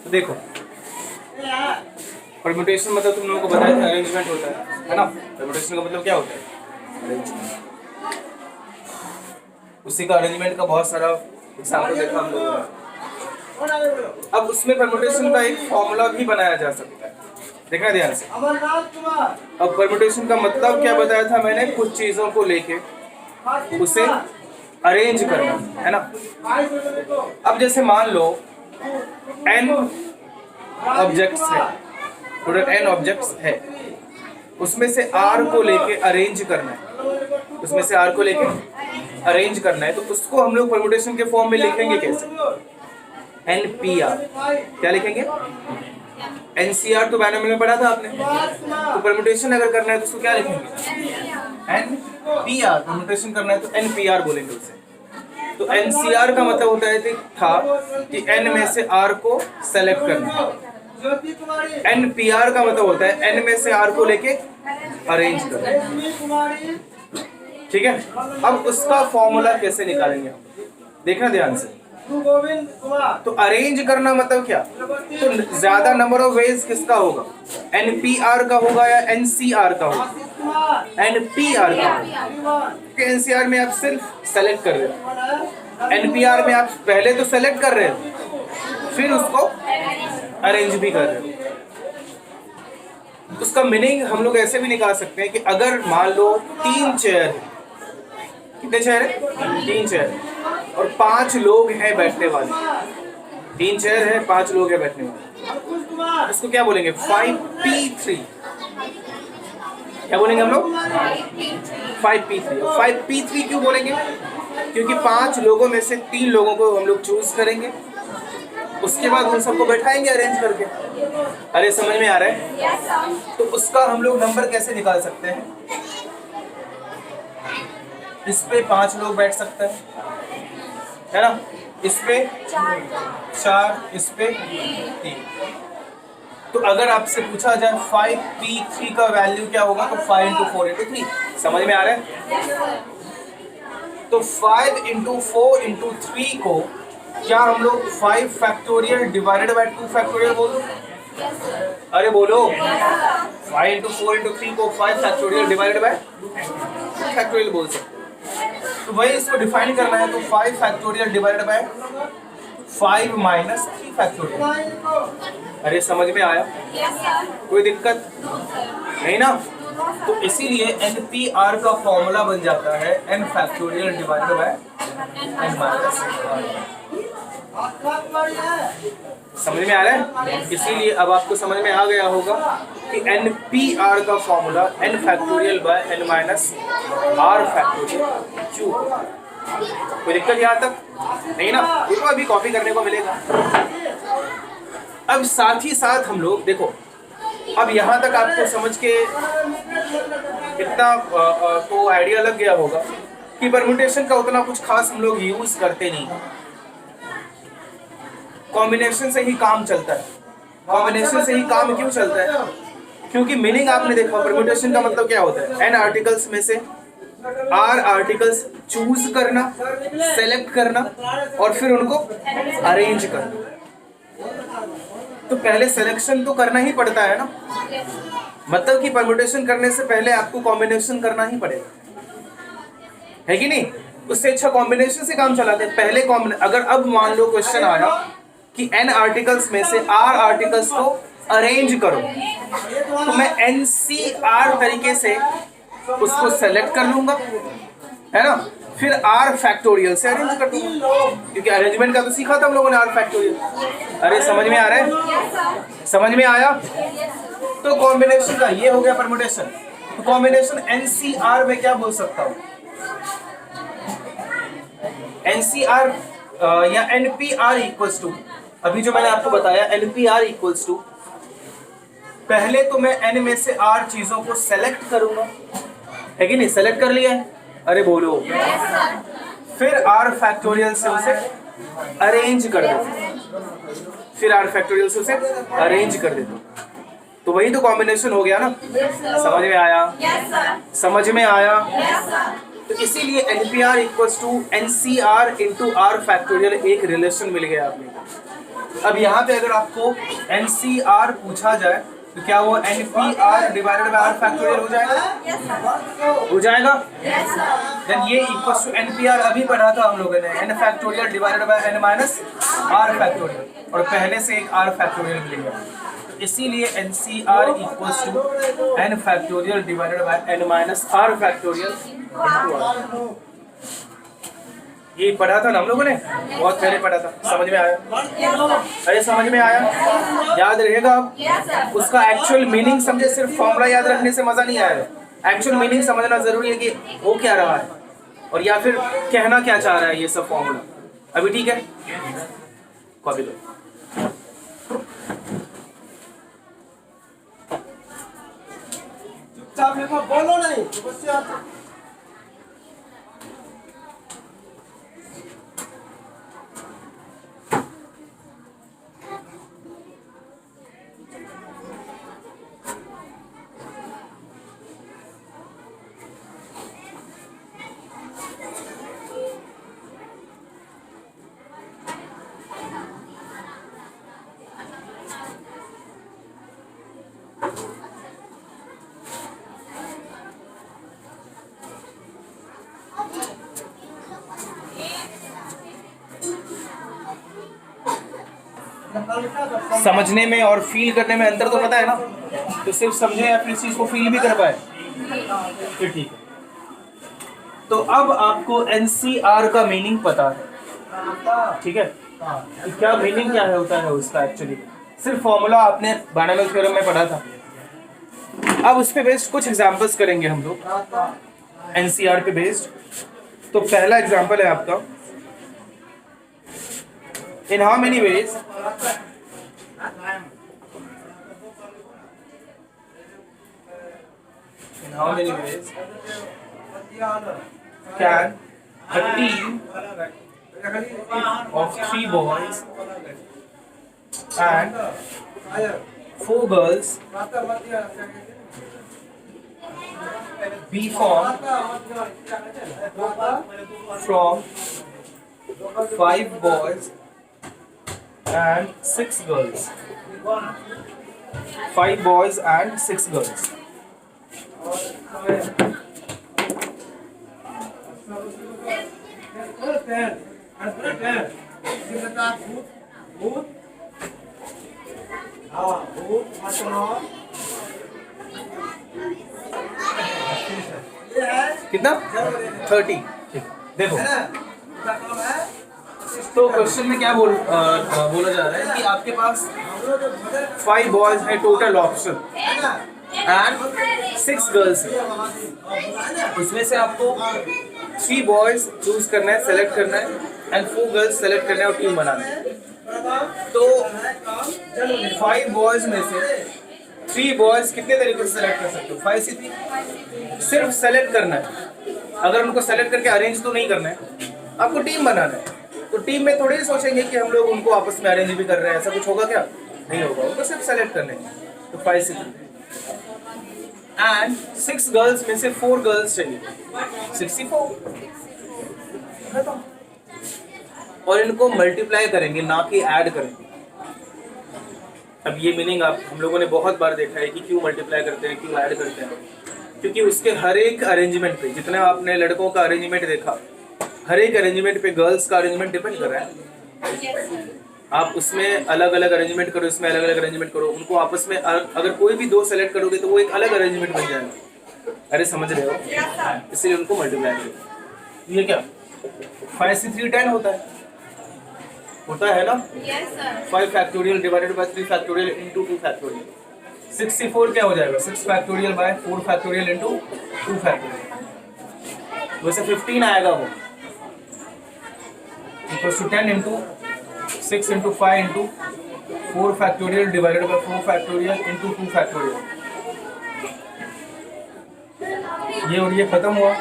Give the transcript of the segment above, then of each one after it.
तो देखो परम्यूटेशन मतलब तुम लोगों को बताया था अरेंजमेंट होता है ना। परम्यूटेशन का मतलब क्या होता है? अरेंजमेंट। उसी का अरेंजमेंट का बहुत सारा एग्जाम्पल देखा हम लोगों ने। अब उसमें परम्यूटेशन का एक फॉर्मूला भी बनाया जा सकता है, देखना ध्यान से। अब परम्यूटेशन का मतलब क्या बताया था मैंने? कुछ चीजों को लेके उसे अरेंज करना है ना। अब जैसे मान लो n ऑब्जेक्ट्स है, टोटल n ऑब्जेक्ट्स है, उसमें से r को लेके अरेंज करना है, उसमें से r को लेके अरेंज करना है, तो उसको हम लोग परम्यूटेशन के फॉर्म में लिखेंगे कैसे? NPR। क्या लिखेंगे? NCR तो बायनोमियल में पढ़ा था आपने। तो परम्यूटेशन अगर करना है तो उसको क्या लिखेंगे? NPR। परम्यूटेशन करना है तो NPR बोलेंगे उसे। तो NCR का मतलब होता है कि N में से R को सेलेक्ट करना। NPR का मतलब होता है N में से R को लेके अरेंज करना। ठीक है। अब उसका फॉर्मूला कैसे निकालेंगे हम, देखना ध्यान से। तो अरेंज करना मतलब क्या? तो ज्यादा नंबर ऑफ वेज किसका होगा? NPR का होगा या NCR का होगा? NPR का होगा। NCR में आप सिर्फ सेलेक्ट कर रहे हो, NPR में आप पहले तो सेलेक्ट कर रहे हो फिर उसको अरेंज भी कर रहे हो। उसका मीनिंग हम लोग ऐसे भी निकाल सकते हैं कि अगर मान लो 3 चेयर है, कितने चेयर है? 3 चेयर, और 5 लोग हैं बैठने वाले। 3 चेयर है, 5 लोग हैं बैठने वाले, इसको क्या बोलेंगे? 5P3। क्या बोलेंगे हम लोग? 5P3। 5P3 क्यों बोलेंगे? क्योंकि 5 लोगों में से 3 लोगों को हम लोग चूज करेंगे, उसके बाद उन सबको बैठाएंगे अरेंज करके। अरे समझ में आ रहा है? तो उसका हम लोग नंबर कैसे निकाल सकते हैं? इस पे 5 लोग बैठ सकते हैं, है ना। इस पे 4, इस पे 3। तो अगर आपसे पूछा जाए 5P3 का वैल्यू क्या होगा, तो 5 × 4 × 3। समझ में आ रहा है? तो 5 × 4 × 3 को क्या हम लोग 5 फैक्टोरियल डिवाइडेड बाय 2 फैक्टोरियल बोल दो? अरे बोलो। 5 × 4 × 3 को 5 फैक्टोरियल डिवाइडेड बाय 2 फैक्टोरियल बोल सकते हो। तो वही इसको डिफाइन करना है, तो 5 फैक्टोरियल डिवाइडेड बाय 5 - 3 फैक्टोरियल। अरे समझ में आया? कोई दिक्कत नहीं ना। तो इसीलिए NPR का फॉर्मूला बन जाता है n factorial divided by n minus. समझ में आ रहा है? इसीलिए अब आपको समझ में आ गया होगा कि NPR का formula n factorial by n minus r factorial cube. कोई दिक्कत यहाँ तक नहीं ना? देखो अभी कॉपी करने को मिलेगा। अब साथ ही साथ हम लोग देखो, अब यहाँ तक आपको समझ के इतना तो आइडिया लग गया होगा कि परम्यूटेशन का उतना कुछ खास हम लोग यूज करते नहीं, कॉम्बिनेशन से ही काम चलता है। कॉम्बिनेशन से ही काम क्यों चलता है? क्योंकि मीनिंग आपने देखा, परम्यूटेशन का मतलब क्या होता है? n आर्टिकल्स में से r आर्टिकल्स चूज करना, सेलेक्ट करना और फिर उनको अरेंज करना। तो पहले सिलेक्शन तो करना ही पड़ता है ना, मतलब कि परम्यूटेशन करने से पहले आपको कॉम्बिनेशन करना ही पड़ेगा, है कि नहीं? उससे अच्छा कॉम्बिनेशन से काम चलाते हैं। पहले अगर अब मान लो क्वेश्चन आया कि n आर्टिकल्स में से r आर्टिकल्स को अरेंज करो, तो मैं NCR तरीके से उसको सेलेक्ट कर लूंगा, है ना, फिर r फैक्टोरियल से अरेंज कर दूंगा, क्योंकि अरेंजमेंट का तो सीखा था हम लोगों ने r फैक्टोरियल। अरे समझ में आ रहा है? समझ में आया? तो कॉम्बिनेशन का ये हो गया परम्यूटेशन। तो कॉम्बिनेशन NCR में क्या बोल सकता हूँ? NCR या NPR इक्वल्स टू, अभी जो मैंने आपको बताया NPR इक्वल्स टू, पहले तो मैं n में से r चीजों को सेलेक्ट करूंगा, है कि नहीं? सेलेक्ट कर लिया है? अरे बोलो। फिर r फैक्टोरियल से उसे अरेंज कर देता, फिर r फैक्टोरियल से उसे अरेंज कर देता। तो वही तो कॉम्बिनेशन हो गया ना। समझ में आया? समझ में आया? तो इसीलिए NPR equals to NCR into r factorial एक रिलेशन मिल गया आपने। अब यहाँ पे अगर आपको NCR पूछा जाए तो क्या वो NPR divided by R factorial हो जाएगा? हो जाएगा? देन ये इक्वल्स टू NPR अभी पढ़ा था हम लोगों ने, N factorial divided by N minus R factorial, और पहले से एक R फैक्टोरियल मिलेगा, इसीलिए NCR equals to N factorial divided by N minus R factorial. ये पढ़ा था ना हम लोगों ने, बहुत पहले पढ़ा था, समझ में आया? अरे समझ में आया? याद रहेगा अब? उसका एक्चुअल मीनिंग समझे, सिर्फ फॉर्मूला याद रखने से मजा नहीं आएगा, एक्चुअल मीनिंग समझना जरूरी है कि वो क्या रहा है और या फिर कहना क्या चाह रहा है ये सब फॉर्मूला। अभी ठीक है, कॉपी लो। चुपचाप बोलो नहीं। समझने में और फील करने में अंतर तो पता है ना, तो सिर्फ समझे या फिर इस चीज को फील भी कर पाए फिर ठीक है। तो अब आपको NCR का मीनिंग पता है, ठीक है? तो क्या मीनिंग क्या है होता है उसका एक्चुअली, सिर्फ फॉर्मूला आपने बायनॉमियल थ्योरम में पढ़ा था। अब उस पे बेस्ड कुछ एग्जांपल्स करेंगे हम लोग, NCR पे बेस्ड। तो पहला एग्जांपल है आपका, in how many ways how many ways can a team of 3 boys and 4 girls be formed from 5 boys and 6 girls? 5 boys and 6 girls. कितना? 30। देखो तो क्वेश्चन में क्या बोला जा रहा है कि आपके पास 5 बॉयज है टोटल ऑप्शन एंड 6 गर्ल्स है, उसमें से आपको 3 बॉयज चूज करना है, सेलेक्ट करना है एंड 4 गर्ल्स सेलेक्ट करना है और टीम बनाना है। तो 5 बॉयज में से 3 बॉयज कितने तरीके से सेलेक्ट कर सकते हो? 5 से 3 सिर्फ सेलेक्ट करना है, अगर उनको सेलेक्ट करके अरेंज तो नहीं करना है, आपको टीम बनाना है। तो टीम में थोड़े ही सोचेंगे कि हम लोग उनको आपस में अरेंज भी कर रहे हैं, ऐसा कुछ होगा क्या? नहीं होगा, उनको सिर्फ सेलेक्ट करने हैं। तो 5 से 3 एंड 6 गर्ल्स में से 4 गर्ल्स चाहिए, 64। और इनको मल्टीप्लाई करेंगे, ना कि ऐड करेंगे। अब ये मीनिंग हम लोगों ने बहुत बार देखा है कि क्यों मल्टीप्लाई करते हैं, क्यों ऐड करते हैं, क्योंकि उसके हर एक अरेंजमेंट पे, जितना आपने लड़कों का अरेंजमेंट देखा, हर एक अरेंजमेंट पे गर्ल्स का अरेंजमेंट डिपेंड कर रहा है। आप उसमें अलग अलग अरेंजमेंट करो, इसमें अलग अलग अरेंजमेंट करो, उनको आपस में अगर कोई भी 2 सेलेक्ट करोगे तो वो एक अलग अरेंजमेंट बन जाएगा। अरे समझ रहे हो? इसलिए उनको मल्टीप्लाई करो। ये क्या 5 से 3 10 होता है ना? 5 factorial divided by 3 factorial into 2 factorial. 64 क्या हो जाएगा? 6 factorial by 4 factorial into 2 factorial. वैसे 15 आएगा वो, equals to 10 into 6 into 5 into 4 factorial divided by 4 factorial into 2 factorial. ये और ये खत्म हुआ,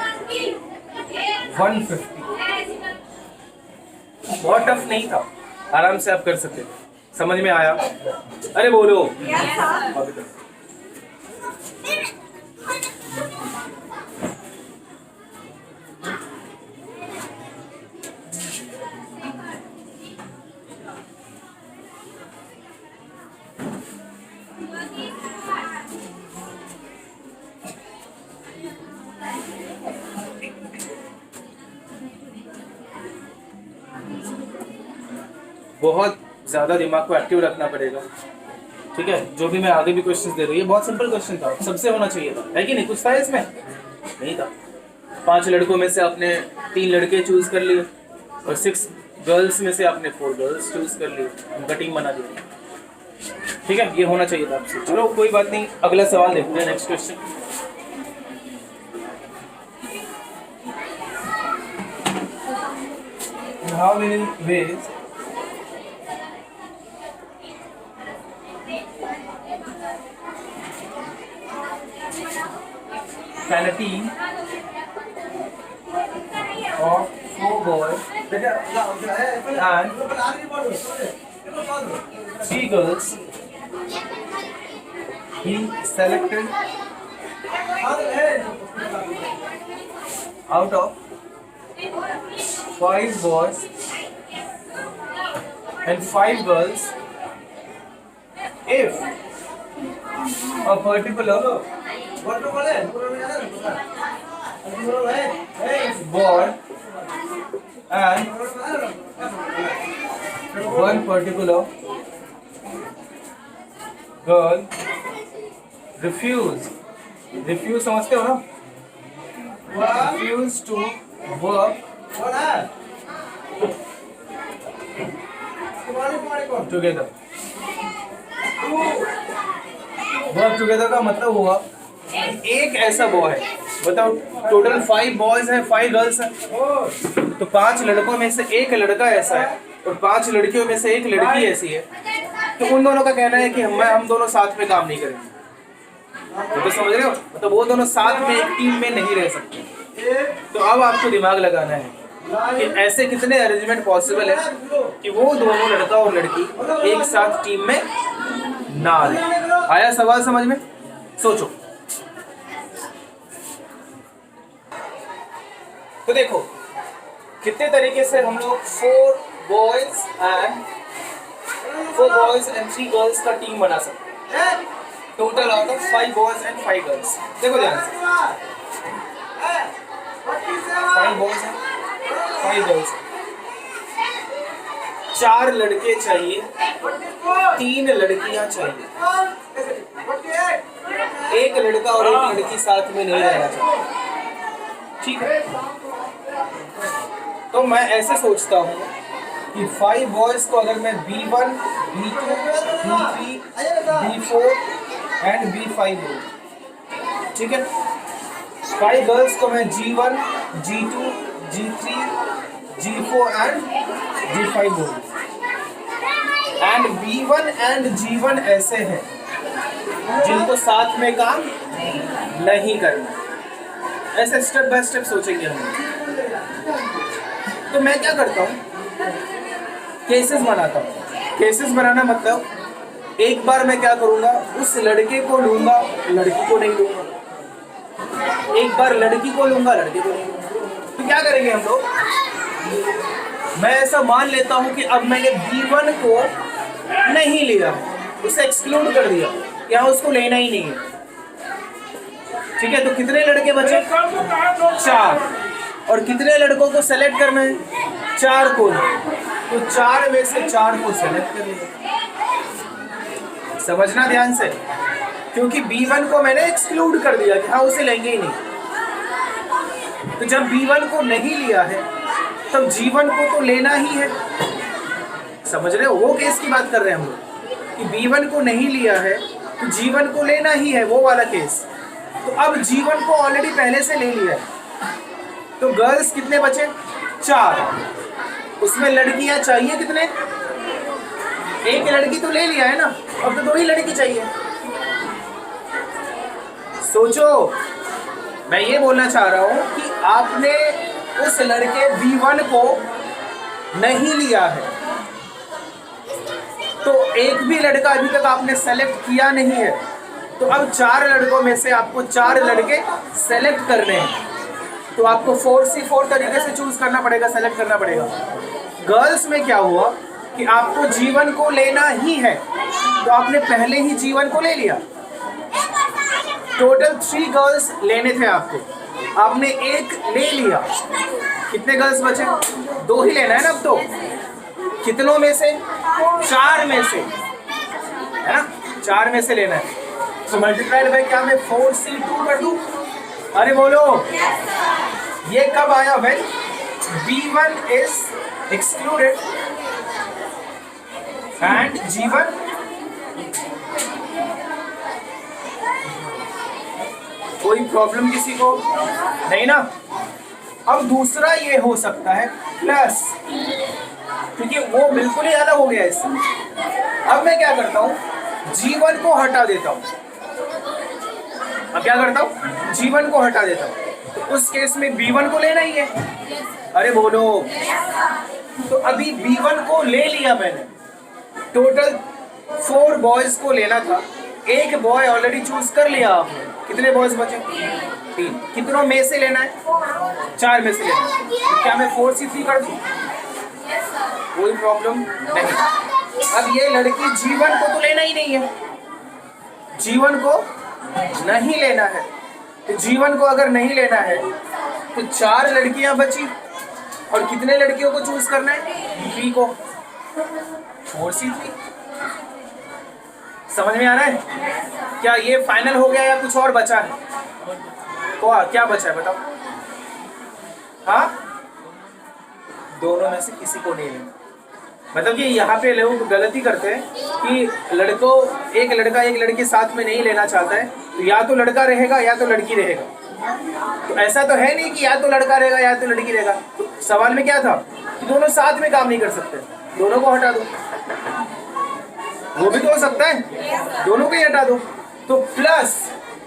150। बहुत टफ नहीं था, आराम से आप कर सकते थे। समझ में आया? अरे बोलो। बहुत ज़्यादा दिमाग को एक्टिव रखना पड़ेगा, ठीक है। जो भी मैं आगे भी क्वेश्चन दे रही हूँ, ये बहुत सिंपल क्वेश्चन था, सबसे होना चाहिए था, है कि नहीं? कुछ था इसमें? नहीं था। 5 लड़कों में से आपने 3 लड़के चूज कर लिए और 6 गर्ल्स में से आपने 4 गर्ल्स चूज कर लिए, उनका टीम बना दिया, ठीक है। ये होना चाहिए था आपसे। चलो कोई बात नहीं, अगला सवाल देखते हैं, next question. How many ways can a team of 4 boys and 3 girls be selected out of 5 boys and 5 girls if a particular boy and one particular girl refuse समझते हो ना? Refuse to work together. Work together का मतलब हुआ एक ऐसा boy है, बताओ टोटल 5 बॉयज हैं, 5 गर्ल्स हैं, तो 5 लड़कों में से एक लड़का ऐसा है और 5 लड़कियों में से एक लड़की ऐसी है, तो उन दोनों का कहना है कि हम दोनों साथ में काम नहीं करेंगे। तो समझ रहे हो? मतलब वो दोनों साथ में एक टीम में नहीं रह सकते। तो अब आपको दिमाग लगाना है कि ऐसे कितने अरेंजमेंट पॉसिबल है कि वो दोनों लड़का और लड़की एक साथ टीम में ना रहे। आया सवाल समझ में? सोचो। तो देखो कितने तरीके से हम लोग 4 बॉयज एंड 3 गर्ल्स का टीम बना सकते हैं। Total out of 5 boys and 5 girls. देखो ध्यान से, 5 बॉयज हैं, 5 गर्ल्स, 4 लड़के चाहिए, 3 लड़कियां चाहिए, एक लड़का और एक लड़की साथ में नहीं रहना चाहिए, ठीक है। तो मैं ऐसे सोचता हूँ कि 5 बॉयज को अगर मैं B1, B2, B3, B4 and B5 दूँ, ठीक है। 5 गर्ल्स को मैं G1, G2, G3, G4 and G5 दूँ, एंड B1 एंड G1 ऐसे हैं जिनको साथ में काम नहीं करना। ऐसे स्टेप बाय स्टेप सोचेंगे हम। तो मैं क्या करता हूँ, केसेस बनाता हूँ। केसेस बनाना मतलब एक बार मैं क्या करूँगा, उस लड़के को लूँगा, लड़की को नहीं लूँगा, एक बार लड़की को लूँगा, लड़के को नहीं लूँगा। तो क्या करेंगे हम लोग, मैं ऐसा मान लेता हूँ कि अब मैंने B1 को नहीं लिया, उसे एक्सक्लूड कर दिया, यहाँ उसको लेना ही नहीं है, ठीक है। तो कितने लड़के बचे? 4। और कितने लड़कों को सेलेक्ट करना है? 4 को। तो 4 में से 4 को सेलेक्ट कर लिया। समझना ध्यान से, क्योंकि B1 को मैंने एक्सक्लूड कर दिया कि हाँ उसे लेंगे ही नहीं। तो जब B1 को नहीं लिया है तब G1 को तो लेना ही है। समझ रहे हो? वो केस की बात कर रहे हैं हम लोग कि B1 को नहीं लिया है तो G1 को लेना ही है, वो वाला केस। तो अब G1 को ऑलरेडी पहले से ले लिया है, तो गर्ल्स कितने बचे? 4। उसमें लड़कियां चाहिए कितने? एक लड़की तो ले लिया है ना, अब तो 2 ही लड़की चाहिए। सोचो, मैं ये बोलना चाह रहा हूं कि आपने उस लड़के B1 को नहीं लिया है, तो एक भी लड़का अभी तक आपने सेलेक्ट किया नहीं है। तो अब 4 लड़कों में से आपको 4 लड़के सेलेक्ट करने हैं, तो आपको 4C4 तरीके से चूज करना पड़ेगा, सेलेक्ट करना पड़ेगा। गर्ल्स में क्या हुआ कि आपको G1 को लेना ही है, तो आपने पहले ही G1 को ले लिया। टोटल 3 गर्ल्स लेने थे आपको, आपने 1 ले लिया। कितने गर्ल्स बचे? 2 ही लेना है ना अब तो। कितनों में से? 4 में से, है ना, 4 में से लेना है। तो मल्टीप्लाइड बाय क्या मैं 4C2 कर दूं? अरे बोलो, ये कब आया? When B1 is excluded and G1 कोई प्रॉब्लम किसी को नहीं ना। अब दूसरा ये हो सकता है प्लस, क्योंकि वो बिल्कुल ही अलग हो गया इससे। अब मैं क्या करता हूं, G1 को हटा देता हूं। अब क्या करता हूं, G1 को हटा देता हूं। तो उस केस में B1 को लेना ही है। अरे बोलो, तो अभी B1 को ले लिया मैंने। टोटल 4 बॉयज को लेना था, एक बॉय ऑलरेडी चूज कर लिया आपने। कितने बॉयज बचे? 3। कितनों में से लेना है? 4 में से लेना है। तो क्या मैं 4C3 कर दूं? कोई प्रॉब्लम नहीं। अब ये लड़की G1 को तो लेना ही नहीं है, G1 को नहीं लेना है। तो G1 को अगर नहीं लेना है तो 4 लड़कियां बची, और कितने लड़कियों को चूज करना है? 3 को। 4C3 समझ में आ रहा है? क्या ये फाइनल हो गया या कुछ और बचा है? क्या बचा है बताओ? हाँ, दोनों में से किसी को नहीं लेना। मतलब कि यहाँ पे लोग गलती करते हैं कि लड़कों, एक लड़का एक लड़की साथ में नहीं लेना चाहता है, तो या तो लड़का रहेगा या तो लड़की रहेगा। तो ऐसा तो है नहीं कि या तो लड़का रहेगा या तो लड़की रहेगा। तो सवाल में क्या था कि दोनों साथ में काम नहीं कर सकते, दोनों को हटा दो। वो भी तो हो सकता है, दोनों को ही हटा दो। तो प्लस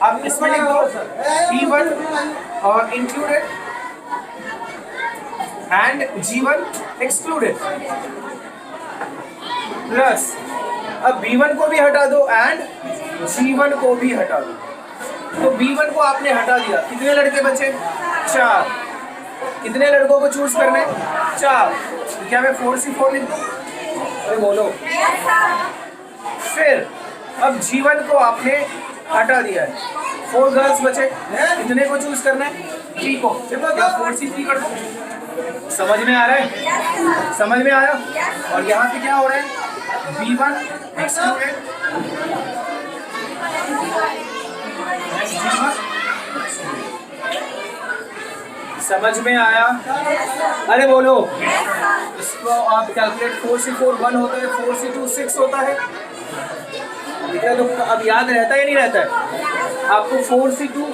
आप इसमें लिख दो B1 और included and G1 excluded, plus अब B1 को भी हटा दो एंड G1 को भी हटा दो। तो B1 को आपने हटा दिया, कितने लड़के बचे? 4। कितने लड़कों को चूज करने? 4। तो क्या मैं 4C4 लिख दूं? अरे बोलो। फिर अब G1 को आपने हटा दिया है, 4 गर्ल्स बचे, कितने को चूज करना है? 3 को। क्या 4C3 कर दो? समझ में आ रहा है? समझ में आया? और यहाँ पे क्या हो रहा है? B1 excluded and G1। समझ में आया? अरे बोलो। इसको आप कैलकुलेट, 4C4 1 होता है, 4C2 6 होता है। तो अब याद रहता है या नहीं रहता है आपको? 4C2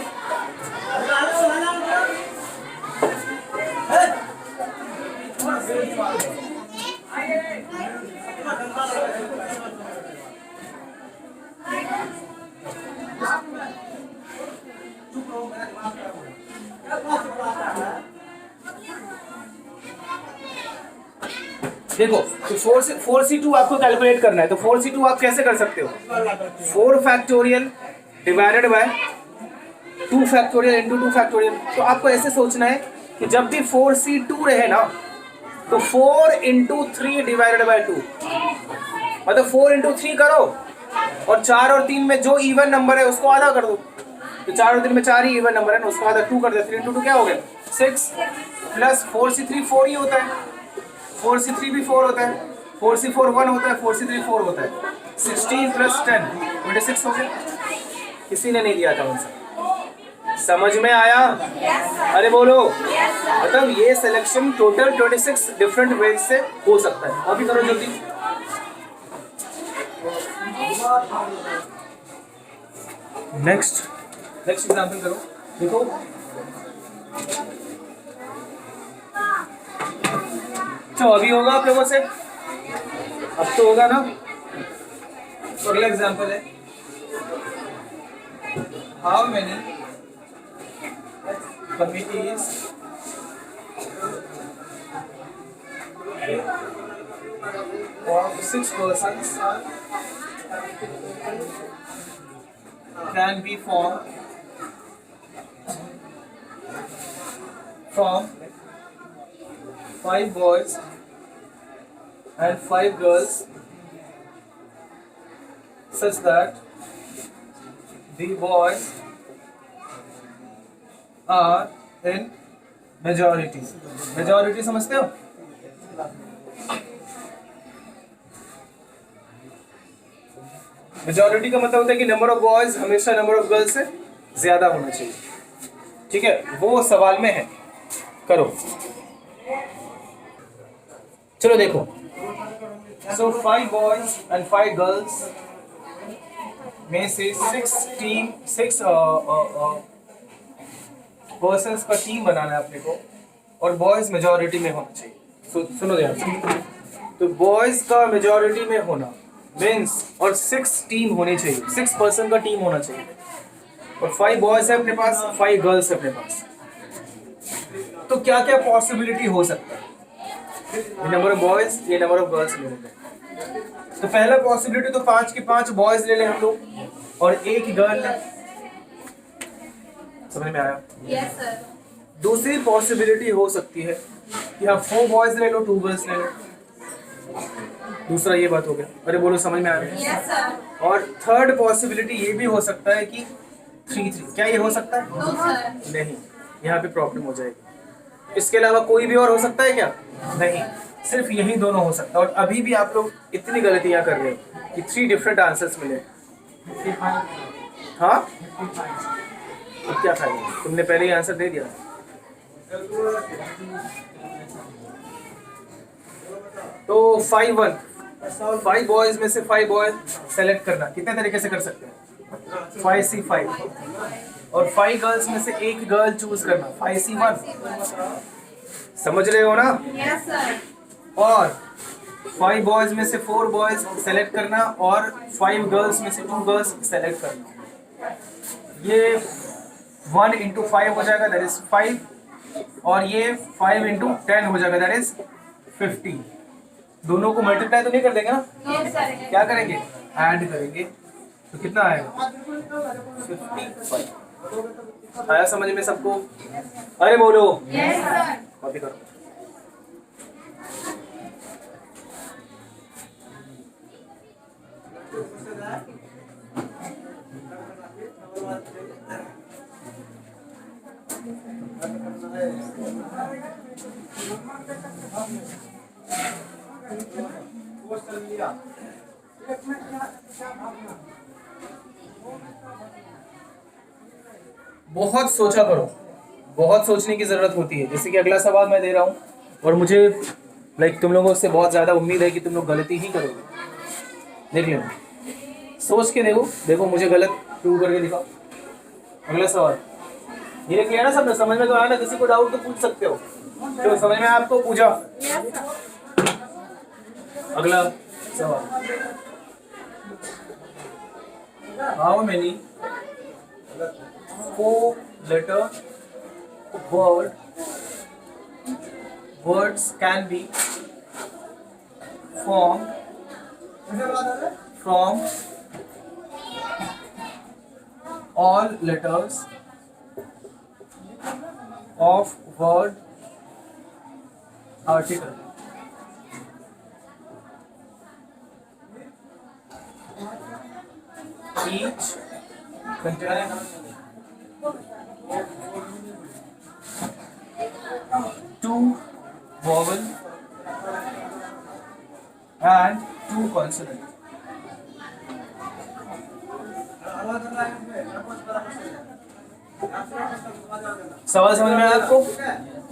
देखो, तो 4C2 आपको कैलकुलेट करना है। तो 4C2 आप कैसे कर सकते हो? 4 factorial divided bye 2 factorial into 2 factorial. तो आपको ऐसे सोचना है कि जब भी 4C2 रहे ना, तो 4 इंटू 3 डिवाइडेड बाय 2, मतलब 4 इंटू 3 करो, और 4 और 3 में जो इवन नंबर है उसको आधा कर दो। तो 4 और 3 में 4 ही इवन नंबर है ना, उसको आधा 2 कर दो। 3 इंटू 2 क्या हो गया? 6 प्लस 4C3 4 ही होता है, 4C3 भी 4 होता है, 4C4 1 होता है, 4C3 4 होता है। 16 प्लस 10 26 हो गया। किसी ने नहीं दिया था उनसे। समझ में आया? अरे बोलो। मतलब ये सिलेक्शन टोटल 26 डिफरेंट वेज से हो सकता है। अभी करो जल्दी। नेक्स्ट एग्जाम्पल करो। देखो, तो अभी होगा आप लोगों से? अब तो होगा ना? तो अगला एग्जाम्पल है, how many committees of 6 persons can be formed from 5 boys and 5 girls, such that the boys are in majority। majority समझते हो? मेजॉरिटी का मतलब होता है कि नंबर ऑफ बॉयज हमेशा नंबर ऑफ गर्ल्स से ज्यादा होना चाहिए, ठीक है, वो सवाल में है। करो, चलो देखो। सो 5 बॉयज एंड 5 गर्ल्स में से 6 पर्सन्स का टीम बनाना है अपने को, और बॉयज मेजॉरिटी में होना चाहिए। सुनो ध्यान से, तो बॉयज का मेजॉरिटी में होना मीन्स, और 6 टीम होनी चाहिए, 6 पर्सन का टीम होना चाहिए, और 5 बॉयज है अपने पास, 5 गर्ल्स है अपने पास। तो क्या क्या पॉसिबिलिटी हो सकता है, ये नंबर ऑफ बॉयज, ये नंबर ऑफ गर्ल्स ले लेते हैं। तो पहला पॉसिबिलिटी तो 5 के 5 बॉयज ले लें हम लोग और 1 गर्ल ले, समझ में आया? Yes sir. दूसरी पॉसिबिलिटी हो सकती है कि आप 4 बॉयज ले लो, 2 गर्ल्स ले लो। दूसरा ये बात हो गया, अरे बोलो समझ में आ रहा है? Yes sir. और थर्ड पॉसिबिलिटी ये भी हो सकता है कि 3-3, क्या ये हो सकता है? No sir. नहीं, यहाँ पे प्रॉब्लम हो जाएगी। इसके अलावा कोई भी और हो सकता है क्या? नहीं, सिर्फ यही दोनों हो सकता है। और अभी भी आप लोग इतनी गलतियां कर रहे हो कि 3 डिफरेंट आंसर्स मिले। हाँ, अब क्या खाएगा? तुमने पहले ही आंसर दे दिया। तो 5 बॉयज में से 5 बॉयज सेलेक्ट करना कितने तरीके से कर सकते हैं? 5C5। और 5 गर्ल्स में से 1 गर्ल चूज करना, 5C1। समझ रहे हो ना? Yes sir. और 5 बॉयज में से 4 बॉयज सेलेक्ट करना और 5 गर्ल्स में से 2 गर्ल्स सेलेक्ट करना। ये 1 into 5 हो जाएगा, दैट इज 5, और ये 5 into 10 हो जाएगा, दैट इज 50। दोनों को मल्टीप्लाई तो नहीं कर देंगे ना? No sir. क्या करेंगे? ऐड करेंगे, तो कितना आएगा? 55। आया समझ में सबको? अरे बोलो। Yes sir. कॉपी करो। बहुत सोचा करो, बहुत सोचने की जरूरत होती है। जैसे कि अगला सवाल मैं दे रहा हूँ और मुझे तुम लोगों से बहुत ज्यादा उम्मीद है कि तुम लोग गलती ही करोगे। देख लेना, सोच के देखो मुझे गलत प्रूव करके दिखाओ। अगला सवाल ये देख लिया ना सबने? समझ में तो आया ना? किसी को डाउट तो पूछ सकते हो, तो समझ में आपको पूछा। Yes sir. अगला सवाल, how many 4-letter words can be formed from all letters of word article? Each containing 2 vowel and 2 consonant. सवाल समझ में आया आपको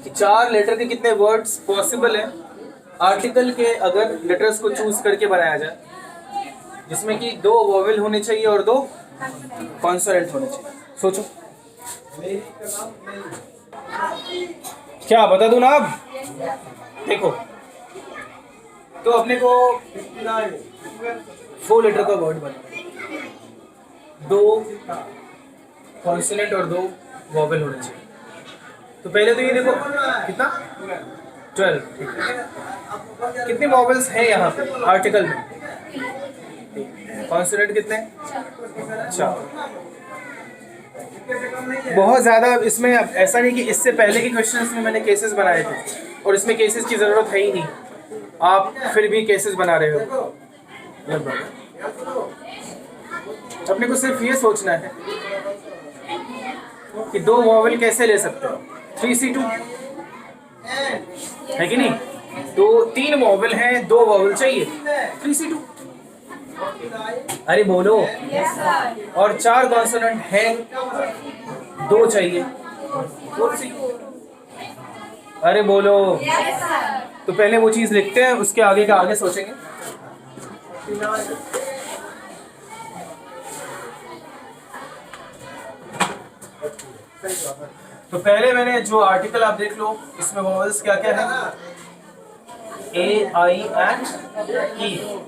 कि 4 लेटर के कितने वर्ड्स पॉसिबल है आर्टिकल के अगर लेटर्स को चूज करके बनाया जाए, जिसमें कि 2 वोवेल होने चाहिए और 2 कॉन्सोनेंट होने चाहिए। सोचो, क्या बता दूं ना? अब देखो, तो अपने को 4 लेटर का वर्ड बना, 2 कॉन्सोनेंट और 2 वोवेल होने चाहिए। तो पहले तो ये देखो कितना 12, ठीक है। कितने वोवेल्स हैं यहाँ पे आर्टिकल में? कॉन्सोनेंट कितने? 4। बहुत ज़्यादा इसमें ऐसा नहीं कि इससे पहले के क्वेश्चंस में मैंने केसेस बनाए थे और इसमें केसेस की ज़रूरत है ही नहीं, आप फिर भी केसेस बना रहे हो। अपने को सिर्फ ये सोचना है कि 2 वॉवेल कैसे ले सकते हो। 3C2 है कि नहीं? तो 3 वॉवेल हैं, 2 वॉवेल चाहिए, 3C2। अरे बोलो। Yes, sir. और 4 कॉन्सोनेंट है, 2 चाहिए। अरे बोलो। Yes, sir. तो पहले वो चीज लिखते हैं, उसके आगे का आगे सोचेंगे। तो पहले मैंने जो आर्टिकल आप देख लो, इसमें वॉवल्स क्या क्या है, ए आई एंड ई।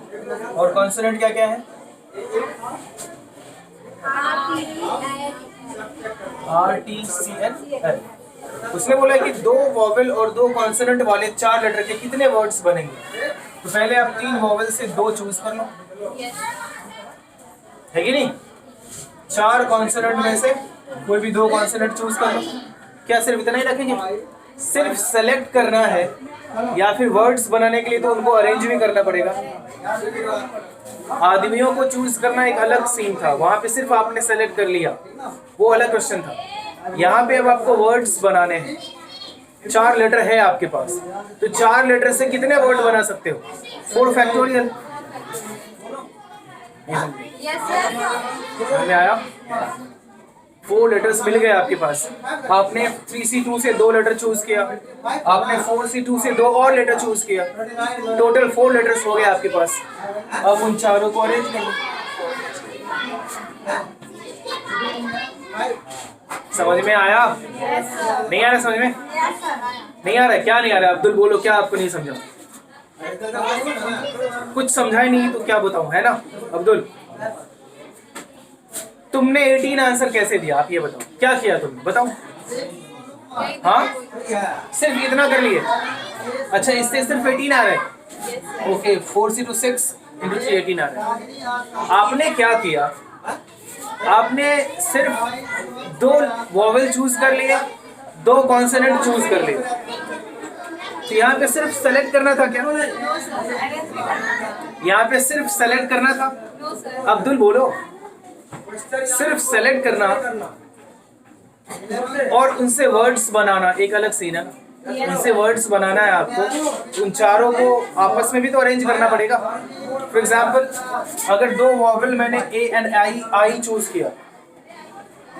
और कॉन्सोनेंट क्या क्या है, R T C N L. उसने बोला कि 2 वॉवेल और 2 कॉन्सोनेंट वाले 4 लेटर के कितने वर्ड्स बनेंगे। तो पहले आप 3 वॉवेल से 2 चूज कर लो, है कि नहीं। 4 कॉन्सोनेंट में से कोई भी 2 कॉन्सोनेंट चूज कर लो। क्या सिर्फ इतना ही रखेंगे, सिर्फ सेलेक्ट करना है, या फिर वर्ड्स बनाने के लिए तो उनको अरेंज भी करना पड़ेगा। आदमियों को चूज करना एक अलग सीन था, वहां पे सिर्फ आपने सेलेक्ट कर लिया, वो अलग क्वेश्चन था। यहाँ पे अब आपको वर्ड्स बनाने हैं। 4 लेटर है आपके पास, तो 4 लेटर से कितने वर्ड बना सकते हो, 4 फैक्टोरियल। Yes, sir. समझ में आया। 4 लेटर्स मिल गए आपके पास। आपने 3C2 से 2 लेटर चूज किया, आपने 4C2 से 2 और लेटर चूज किया, टोटल 4 लेटर्स हो गए आपके पास। अब उन चारों को अरेंज कर लो। समझ में आया, Yes, sir. नहीं आ रहा समझ में, Yes, sir. नहीं आ रहा है, क्या नहीं आ रहा है अब्दुल, बोलो क्या आपको नहीं समझा। कुछ समझा ही नहीं तो क्या बताऊं, है ना अब्दुल। तुमने 18 आंसर कैसे दिया, आप ये बताओ, क्या किया तुमने, बताओ। हाँ, सिर्फ इतना कर लिए। अच्छा, इससे सिर्फ 18 आ रहा है। ओके, 4C2 6 × 3 18 आ रहा है। आपने क्या किया, आपने सिर्फ 2 वॉवेल चूज कर लिए, 2 कॉन्सोनेंट चूज कर लिए। तो यहाँ पे सिर्फ सेलेक्ट करना था क्या, यहाँ पे सिर्फ सेलेक्ट करना था। No, sir. अब्दुल बोलो, सिर्फ सेलेक्ट करना और उनसे वर्ड्स बनाना एक अलग सीन है ना। उनसे वर्ड्स बनाना है आपको, उन चारों को आपस में भी तो अरेंज करना पड़ेगा। फॉर एग्जाम्पल, अगर 2 वॉवेल मैंने ए एंड आई चूज किया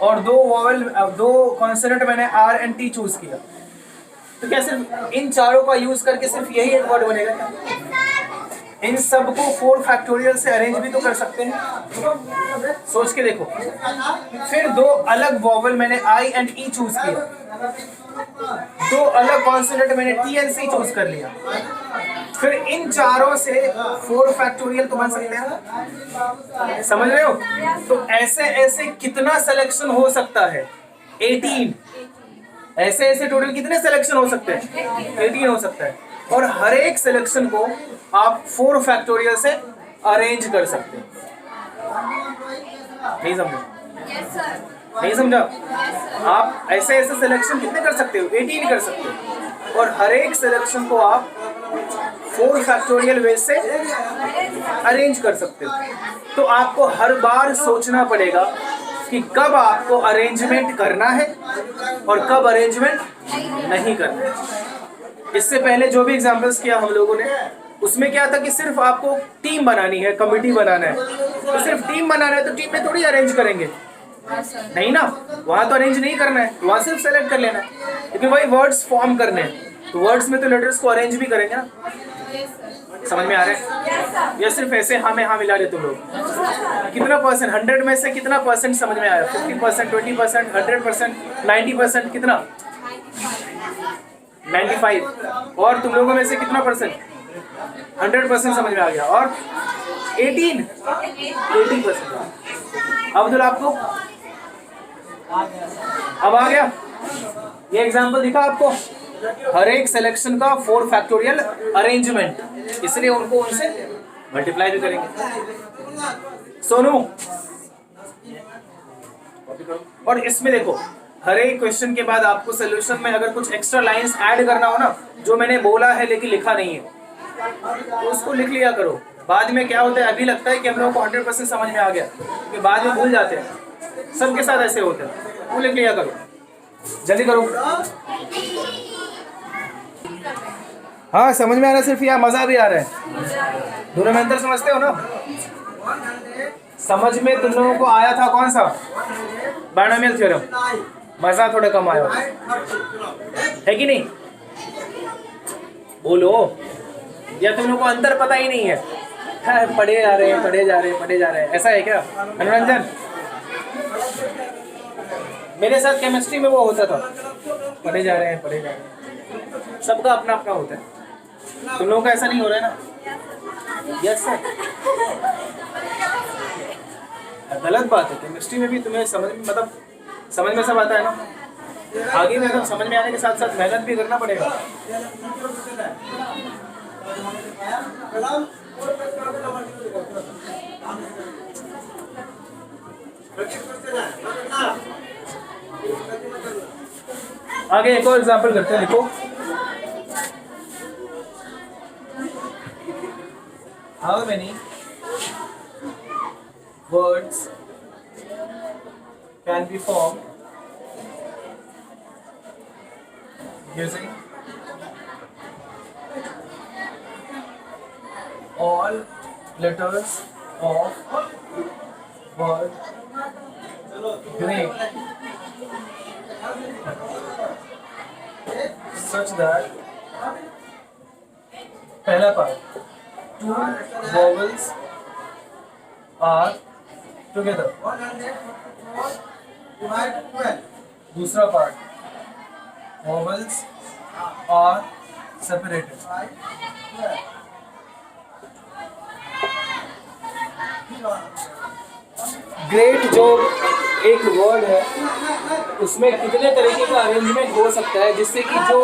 और 2 कॉन्सोनेंट मैंने आर एंड टी चूज किया, तो क्या सिर्फ इन चारों का यूज करके सिर्फ यही एक वर्ड बनेगा क्या? इन सबको 4 फैक्टोरियल से अरेंज भी तो कर सकते हैं, सोच के देखो। फिर 2 अलग वॉवेल मैंने आई एंड ई चूज किया, 2 अलग कॉन्सोनेंट मैंने टी एंड सी चूज कर लिया, फिर इन चारों से 4 फैक्टोरियल तो बन सकते हैं। समझ रहे हो? तो ऐसे ऐसे कितना सिलेक्शन हो सकता है, 18। ऐसे ऐसे टोटल कितने सिलेक्शन हो सकते हैं, 18 हो सकता है। और हर एक सिलेक्शन को आप 4 फैक्टोरियल से अरेंज कर सकते हैं। नहीं समझे? Yes, sir. नहीं समझा? Yes, sir. आप ऐसे ऐसे सिलेक्शन कितने कर सकते हो, 18 कर सकते हो। और हर एक सिलेक्शन को आप 4 फैक्टोरियल वे से अरेंज कर सकते हो। तो आपको हर बार सोचना पड़ेगा कि कब आपको अरेंजमेंट करना है और कब अरेंजमेंट नहीं करना है। इससे पहले जो भी एग्जांपल्स किया हम लोगों ने, उसमें क्या था कि सिर्फ आपको टीम बनानी है, कमिटी बनाना है। तो सिर्फ टीम बनाना है तो टीम में थोड़ी अरेंज करेंगे, नहीं ना, वहां तो अरेंज नहीं करना है, वहां सिर्फ सेलेक्ट कर लेना है। लेकिन वही वर्ड्स फॉर्म करने हैं, तो वर्ड्स में तो लेटर्स को अरेंज भी करेंगे ना। समझ में आ रहा है? या सिर्फ ऐसे हाँ में हाँ मिला रहे तुम लोग? कितना परसेंट, 100 में से कितना परसेंट समझ में आया? 50%, 20%, 100%, 90%, कितना? 95। और तुम लोगों में से कितना परसेंट 100% समझ में आ गया? और 80%। अब्दुल आपको अब आ गया? ये एग्जांपल दिखा आपको? हर एक सिलेक्शन का 4 फैक्टोरियल अरेंजमेंट, इसलिए उनको उनसे मल्टीप्लाई भी करेंगे। सोनू, और इसमें देखो, हर एक क्वेश्चन के बाद आपको सोल्यूशन में अगर कुछ एक्स्ट्रा लाइंस ऐड करना हो ना, जो मैंने बोला है लेकिन लिखा नहीं है, तो उसको लिख लिया करो। बाद में क्या होता है, अभी लगता है कि हम लोगों को 100% समझ में आ गया, कि बाद में भूल जाते हैं। सबके साथ ऐसे होता है, वो लिख लिया करो, जल्दी करो। हाँ, समझ में आ रहा है सिर्फ, या मजा भी आ रहा है? दोनों में अंतर समझते हो ना? समझ में तुम लोगों को आया था कौन सा? Binomial theorem. मजा थोड़ा कम आया है कि नहीं? बोलो, या तुम लोगों को अंतर पता ही नहीं है? पढ़े जा रहे हैं, ऐसा है क्या मनोरंजन? मेरे साथ केमिस्ट्री में वो होता था, पढ़े जा रहे हैं। सबका अपना अपना होता है। तुम लोगों का ऐसा नहीं हो रहा है ना? Yes sir. गलत बात है, केमिस्ट्री में भी तुम्हें समझ में सब आता है ना। आगे में तो समझ में आने के साथ साथ मेहनत भी करना पड़ेगा। आगे एक और एग्जांपल करते हैं, देखो। How many words can be formed using all letters of word great such that पहला part two vowels are together, दूसरा part vowels are separated। Great जो एक वर्ड है उसमें कितने तरीके का अरेंजमेंट हो सकता है जिससे कि जो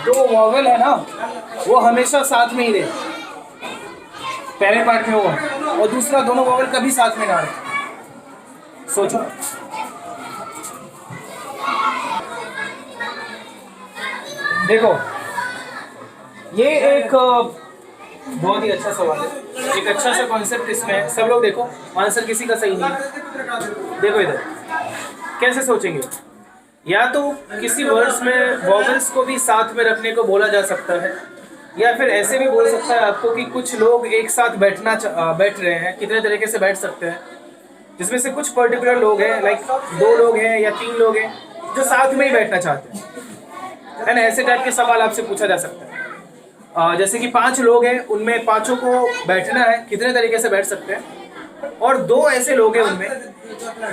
दो वॉवल है ना वो हमेशा साथ में ही रहे, पहले पार्ट में वो है, और दूसरा दोनों वॉवल कभी साथ में ना रहे। सोचो, देखो ये एक बहुत ही अच्छा सवाल है, एक अच्छा सा कॉन्सेप्ट इसमें है। सब लोग देखो, आंसर किसी का सही नहीं है। देखो इधर कैसे सोचेंगे, या तो किसी वर्ड्स में वॉवल्स को भी साथ में रखने को बोला जा सकता है, या फिर ऐसे भी बोल सकता है आपको कि कुछ लोग एक साथ बैठ रहे हैं। कितने तरीके से बैठ सकते हैं, जिसमें से कुछ पर्टिकुलर लोग हैं, लाइक 2 लोग हैं या 3 लोग हैं जो साथ में ही बैठना चाहते हैं, है ना। ऐसे टाइप के सवाल आपसे पूछा जा सकता है। जैसे कि 5 लोग हैं, उनमें पांचों को बैठना है, कितने तरीके से बैठ सकते हैं, और 2 ऐसे लोग हैं उनमें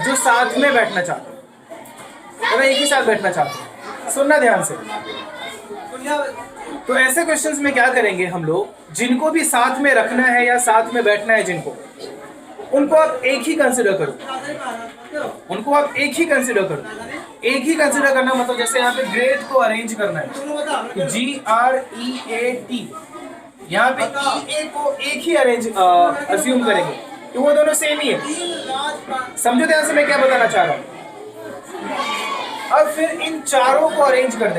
जो साथ में बैठना चाहते हैं, तो एक ही साथ बैठना चाहते हैं। सुनना ध्यान से। तो ऐसे क्वेश्चंस में क्या करेंगे हम लोग, जिनको भी साथ में रखना है या साथ में बैठना है जिनको, उनको आप एक ही कंसिडर करो। एक ही कंसिडर करना मतलब जैसे यहाँ पे ग्रेट को अरेंज करना है, GREAT, यहाँ पे EA को एक ही अरेंज अज्यूम करेंगे कि वो दोनों सेम ही है। समझो ध्यान से मैं क्या बताना चाह रहा हूँ। अब फिर इन चारों को अरेंज कर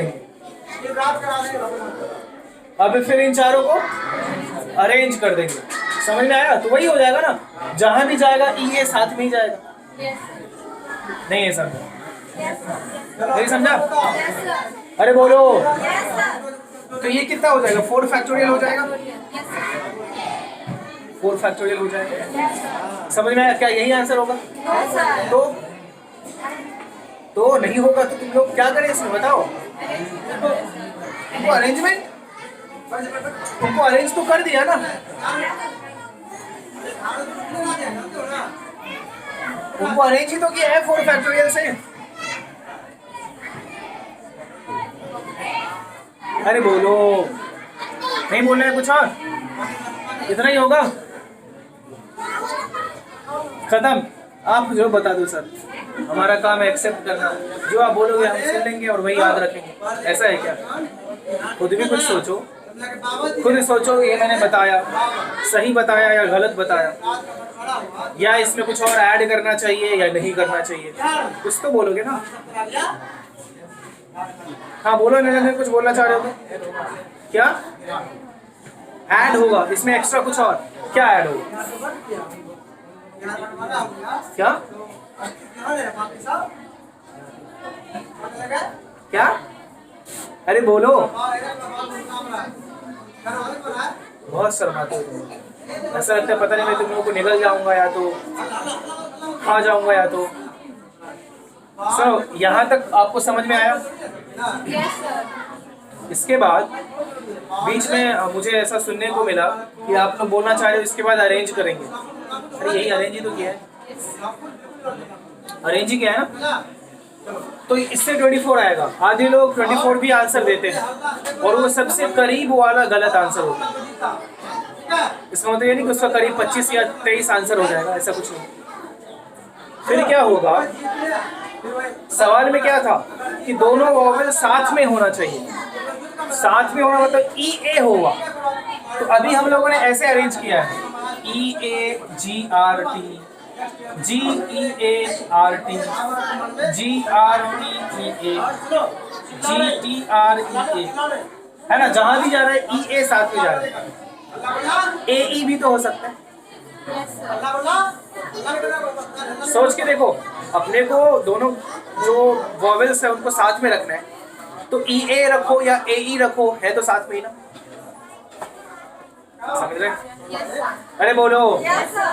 देंगे, समझ में आया? तो वही हो जाएगा ना, जहां भी जाएगा EA साथ में ही जाएगा। नहीं है समझा? नहीं समझा? अरे बोलो। तो ये कितना हो जाएगा? 4 फैक्टोरियल हो जाएगा। 4 फैक्टोरियल हो जाएगा। समझ में आया? क्या यही आंसर होगा? तो नहीं होगा तो तुम लोग क्या करें इसमें बताओ? तुमको अरेंज तो कर दिया ना। तुमको अरेंज ही तो किया है 4 फैक्टोरियल से। अरे बोलो, नहीं बोलना है कुछ और? इतना ही होगा, खत्म। आप जो बता दो सर, हमारा काम है एक्सेप्ट करना। जो आप बोलोगे हम सुन लेंगे और वही याद रखेंगे। ऐसा है क्या? खुद भी कुछ सोचो, खुद सोचो ये मैंने बताया सही बताया या गलत बताया, या इसमें कुछ और ऐड करना चाहिए या नहीं करना चाहिए, कुछ तो बोलोगे ना। हाँ बोलो, नहीं कुछ बोलना चाह रहे हो? क्या ऐड होगा इसमें? एक्स्ट्रा कुछ और क्या ऐड होगा? क्या क्या? अरे बोलो, बहुत शर्माते हो तुम। ऐसा लगता है पता नहीं मैं तुम लोगों को निकल जाऊंगा या तो खा जाऊंगा या तो। सो यहाँ तक आपको समझ में आया? Yes, sir. इसके बाद बीच में मुझे ऐसा सुनने को मिला कि आप लोग बोलना चाह रहे हो इसके बाद अरेंज करेंगे। अरे यही अरेंज ही तो किया है, अरेंज ही किया है ना। तो इससे 24 आएगा। आधे लोग 24 भी आंसर देते हैं और वो सबसे करीब वाला गलत आंसर होता है। इसका मतलब ये नहीं कि उसका करीब 25 या 23 आंसर हो जाएगा, ऐसा कुछ नहीं। फिर क्या होगा, सवाल में क्या था कि दोनों वॉवेल साथ में होना चाहिए। साथ में होना मतलब ई ए होगा। तो अभी हम लोगों ने ऐसे अरेंज किया है, E A G R T, G E A R T, G R T E A, G T R E A, है ना। जहां भी जा रहा है ई ए साथ में जा रहा है। ए ई भी तो हो सकता है। Yes, sir. सोच के देखो, अपने को दोनों जो वॉवेल्स है उनको साथ में रखना है, तो ई ए रखो या ए ई रखो, है तो साथ में ही ना। समझ रहे? Yes, sir. अरे बोलो। Yes, sir.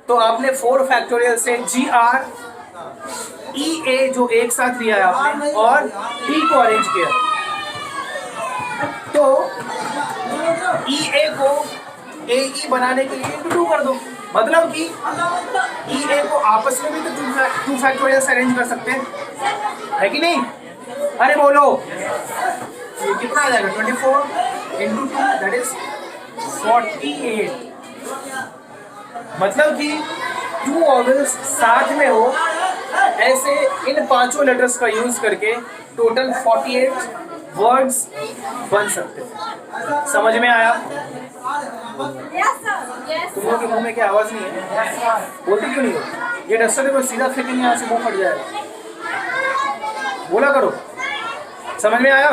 तो आपने 4 फैक्टोरियल से जी आर ई ए जो एक साथ लिया है आपने और टी को अरेंज किया, तो ई ए को ए ई बनाने के लिए 2 कर दो। मतलब कि ई ए को आपस में भी तो 2 फैक्टोरियल से अरेंज कर सकते हैं, है कि नहीं? अरे बोलो, ये कितना आ जाएगा? 24 इंटू 2 दैट इज 48। मतलब कि 2 वॉवेल्स साथ में हो, ऐसे इन 5 लेटर्स का यूज करके टोटल 48 वर्ड्स बन सकते हैं। समझ में आया? Yes, sir. Yes, तुम लोगों के मुंह में क्या आवाज नहीं है? बोलते क्यों नहीं हो? ये डस्टर देखो सीधा फेंकेंगे यहाँ से मुंह फट जाएगा। बोला करो। समझ में आया?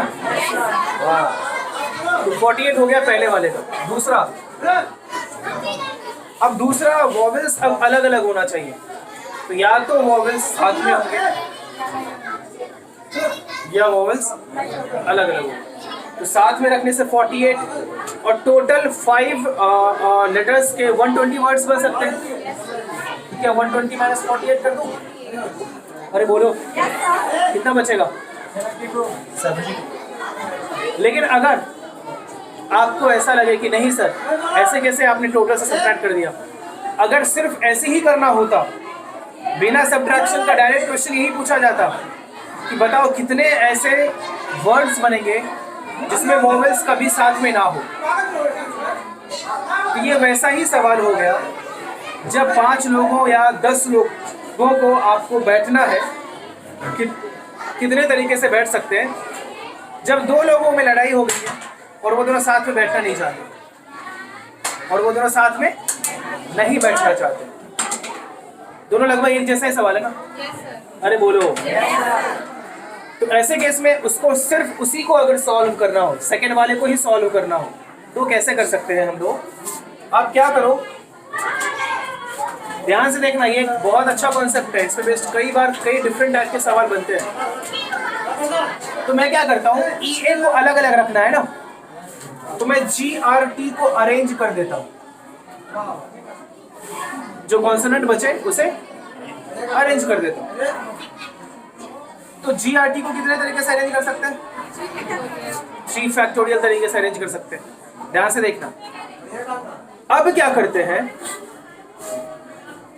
वाह। तो 48 हो गया पहले वाले का। दूसरा, अब दूसरा वॉवेल्स अब अलग अलग होना चाहिए। तो या तो वॉवेल्स साथ में होंगे या वॉवेल्स अलग अलग होंगे। तो साथ में रखने से 48 और टोटल 5 लेटर्स के 120 वर्ड्स बन सकते हैं। क्या 120 माइनस 48 कर दूं? अरे बोलो, कितना बचेगा? लेकिन अगर आपको ऐसा लगे कि नहीं सर, ऐसे कैसे आपने टोटल से सब्ट्रैक्ट कर दिया, अगर सिर्फ ऐसे ही करना होता, बिना सब्ट्रैक्शन का डायरेक्ट क्वेश्चन यही पूछा जाता कि बताओ कितने ऐसे वर्ड्स बनेंगे जिसमें वॉवेल्स कभी साथ में ना हो। तो ये वैसा ही सवाल हो गया जब 5 लोगों या 10 लोगों को आपको बैठना है कि कितने तरीके से बैठ सकते हैं। जब 2 लोगों में लड़ाई हो गई है और वो दोनों साथ में बैठना नहीं चाहते और वो दोनों साथ में नहीं बैठना चाहते, दोनों लगभग एक जैसा ही सवाल है ना। Yes, sir. अरे बोलो। Yes, sir. तो ऐसे केस में उसको सिर्फ उसी को अगर सॉल्व करना हो, सेकंड वाले को ही सॉल्व करना हो, तो कैसे कर सकते हैं हम लोग? आप क्या करो, ध्यान से देखना, ये एक बहुत अच्छा कॉन्सेप्ट है। इस पे बेस्ड कई बार कई डिफरेंट टाइप के सवाल बनते हैं। तो मैं क्या करता हूँ, ई ए को अलग अलग रखना है ना, तो मैं जी आर टी को अरेंज कर देता हूँ। जो कॉन्सोनेंट बचे उसे अरेंज कर देता हूँ। तो जी आर टी को कितने तरीके से अरेंज कर सकते हैं? 3 फैक्टोरियल तरीके से अरेंज कर सकते हैं। ध्यान से देखना। अब क्या करते हैं,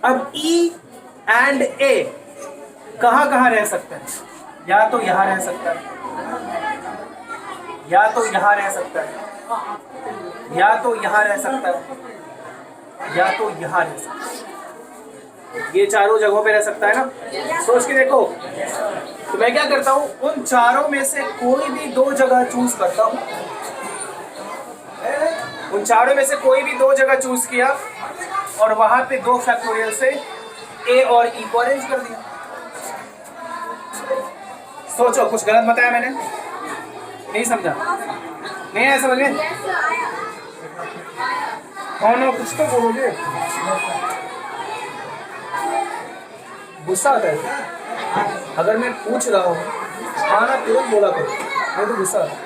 अब E एंड A कहाँ कहाँ रह सकते हैं? या तो यहाँ रह सकता है, या तो यहाँ रह सकता है, या तो यहाँ रह सकता है, या तो यहाँ रह सकता है। ये चारों जगहों पे रह सकता है ना। सोच के देखो। तो मैं क्या करता हूँ, उन चारों में से कोई भी 2 जगह चूज करता हूँ। उन चारों में से कोई भी 2 जगह चूज किया और वहां पे 2 फैक्टोरियल से ए और ई को अरेंज कर दिया। सोचो, कुछ गलत बताया मैंने? नहीं समझा? नहीं आया समझ में? Yes, sir. आया. हाँ ना, कुछ तो बोलोगे। गुस्सा आता है अगर मैं पूछ रहा हूँ, हाँ ना तुरंत बोला करो, नहीं तो गुस्सा आता है।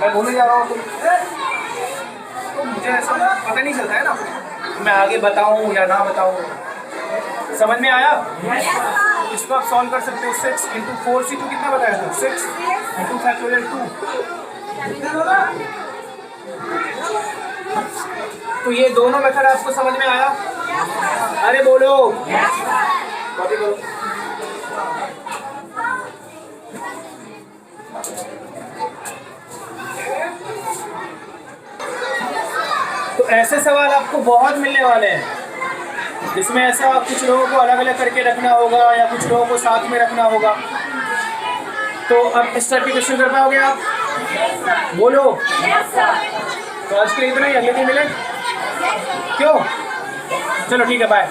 मैं बोलने जा रहा हूँ तो मुझे ऐसा पता नहीं चलता है ना, मैं आगे बताऊँ या ना बताऊँ। समझ में आया? इसको आप सॉल्व कर सकते हो। 6 इंटू 4c2 कितना बताया था? 6 इंटू फैक्टोरियल 2। तो ये दोनों मेथड आपको समझ में आया? अरे बोलो, कॉपी करो। तो ऐसे सवाल आपको बहुत मिलने वाले हैं जिसमें ऐसा कुछ लोगों को अलग अलग करके रखना होगा या कुछ लोगों को साथ में रखना होगा। तो अब इस टाइप के क्वेश्चन कर पाओगे आप? बोलो। तो आज के लिए इतना ही, अगले दिन मिले। क्यों? चलो ठीक है, बाय।